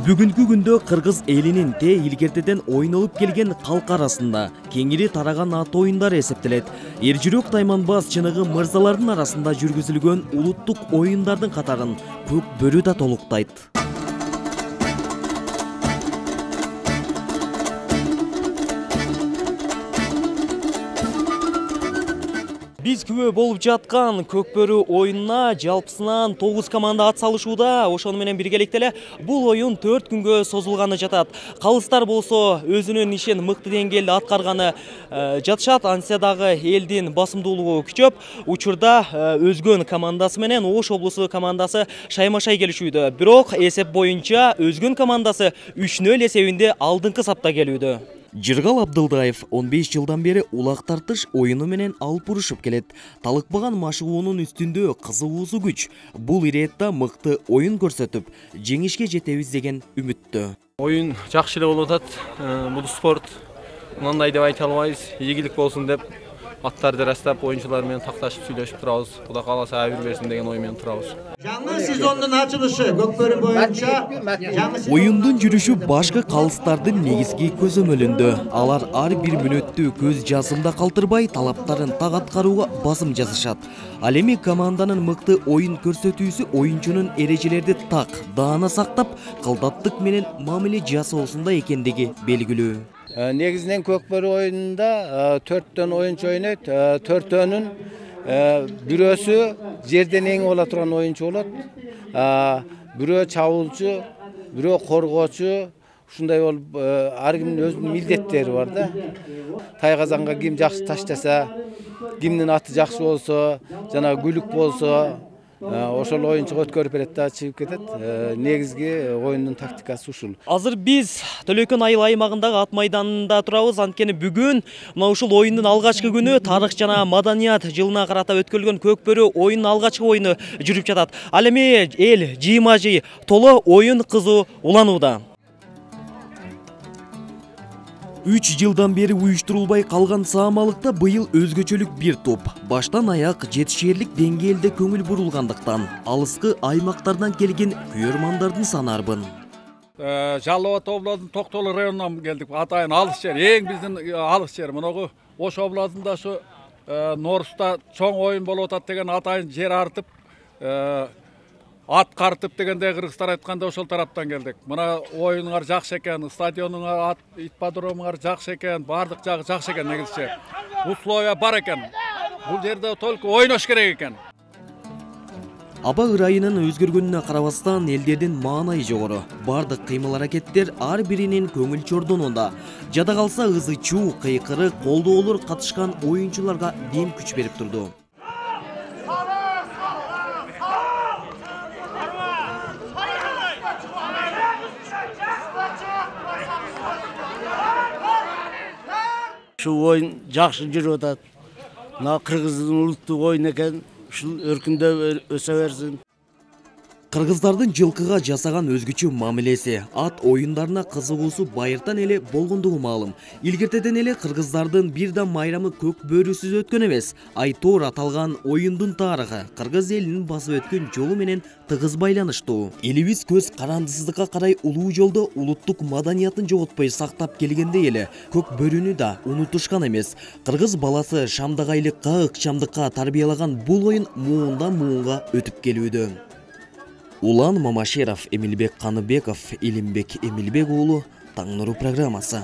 Бүгүнкү күндө кыргыз элинин те илгертеден ойнолуп келген калк арасында кеңири тараган ат оюндар эсептелет. Эржирөөк тайманбаз чыныгы мырзалардын арасында жүргүзүлгөн улуттук оюндардын катарын көк бөрү да толуктайт. Биз күбө болуп жаткан көкбөрү оюнуна жалпысынан 9 команда ат салышууда. Ошону менен биргеликте эле бул оюн 4 күнгө созулганы жатат. Калыстар болсо өзүнүн ишин мыкты деңгээлде аткарганы жатышат. Антсе дагы элдин басымдуулугу күчөп, учурда өзгөн командасы менен Ош облусу командасы шайма-шай келишүүдө. Бирок эсеп боюнча өзгөн командасы 3-0 эсебинде алдыңкы сапта келүүдө. Жыргал Абдылдаев 15 жылдан бери улак тартыш оюну менен алып урушуп келет. Талыкпаган машыгуунун үстүндө кызыгуусу күч. Бул иретта мыкты оюн көрсөтүп, жеңишке жетебиз деген үмүттө. Оюн жакшы эле болуп атат. Бул спорт мындай деп айта албайбыз. Ийгилик болсун деп аттарды растап, оюнчулар менен такташып сүйлөшүп турабыз. Кудай кааласа айыр берсин деген ой менен турабыз. Жаңы сезондун ачылышы көкбөрү боюнча оюндун жүрүшү башкы калыстардын негизги көзөмөлүндө. Алар ар бир мүнөттү көз жазымда калтырбай, талаптарын так аткарууга басым жасашат. Ал эми команданын мыкты оюн көрсөтүүсү оюнчунун эрежелерди так, даана сактап, кылдаттык менен мамиле жасоосунда экендиги белгилүү. Негизинен көкбөрү оюнунда 4төн оюнчу ойнойт. 4төнүн бирөөсү жерден эң боло турган оюнчу болот. Бирөө чабуулчу, бирөө коргоочу, ушундай болуп ар кимдин өзүнүн милдеттери бар да. Тайказанга ким жакшы таштаса, кимдин аты жакшы болсо, жана күлүк болсо, ошол оюнчуга өткөрүп берет да, чыгып кетет. Негизги оюндун тактикасы ушул. Азыр биз Төлөкөн айыл аймагындагы ат майданында турабыз. Анткени бүгүн мына ушул оюндун алгачкы күнү, тарых жана маданият жылына карата өткөрүлгөн көкбөрү оюнунун алгачкы оюну жүрүп жатат. Ал эми эл жыйма-жый толо оюн кызуу уланууда. 3 жылдан бери уюштурулбай калган саамалыкта быйыл өзгөчөлүк бир топ. Баштан аяк жетишерлик деңгээлде көңүл бурулгандыктан алыскы аймактардан келген күйөрмандардын саны арбын. Жалал Абад областынын Токтолу районунан келдик. Атайын алыс жер, эң биздин алыс жер. Мынагы Ош областында ушу Норста чоң оюн болуп атат деген атайын жер артып, ат картып дегенде кыргыздар айтканда ошол тараптан келдик. Мына оюнуңар жакшы экен, стадионуңар, ипподромуңар жакшы экен, бардык жагы жакшы экен негизче. Условия бар экен. Бул жерде только ойнош керек экен. Аба ырайынын өзгөргөнүнө карабастан элдердин маанайы жогору. Бардык кыймыл-аракеттер ар биринин көңүл чордонунда. Жада калса ызы-чуу, кыйкырык, колдоолор катышкан оюнчуларга дем күч берип турду. Ушул оюн жакшы жүрүп атат. Мына кыргыздын улуттук оюн экен. Ушул өркүндөп өсө берсин. Кыргыздардын жылкыга жасаган өзгөчө мамилеси, ат оюндарына кызыгуусу байыртан эле болгондугу маалым. Илгертеден эле кыргыздардын бир да майрамы көк бөрүсүз өткөн эмес. Айтор аталган оюндун тарыхы кыргыз элинин басып өткөн жолу менен тыгыз байланыштуу. Элибиз көз карандысыздыкка карай улуу жолдо улуттук маданиятын жоготпой сактап келгендей эле көк бөрүнү да унутушкан эмес. Кыргыз баласы шамдагайлыкка, ыкчамдыкка тарбиялаган бул оюн муундан муунга өтүп келүүдө. Улан Мамашеров, Эмилбек Каныбеков, Илимбек Эмилбек уулу, Таң нуру программасы.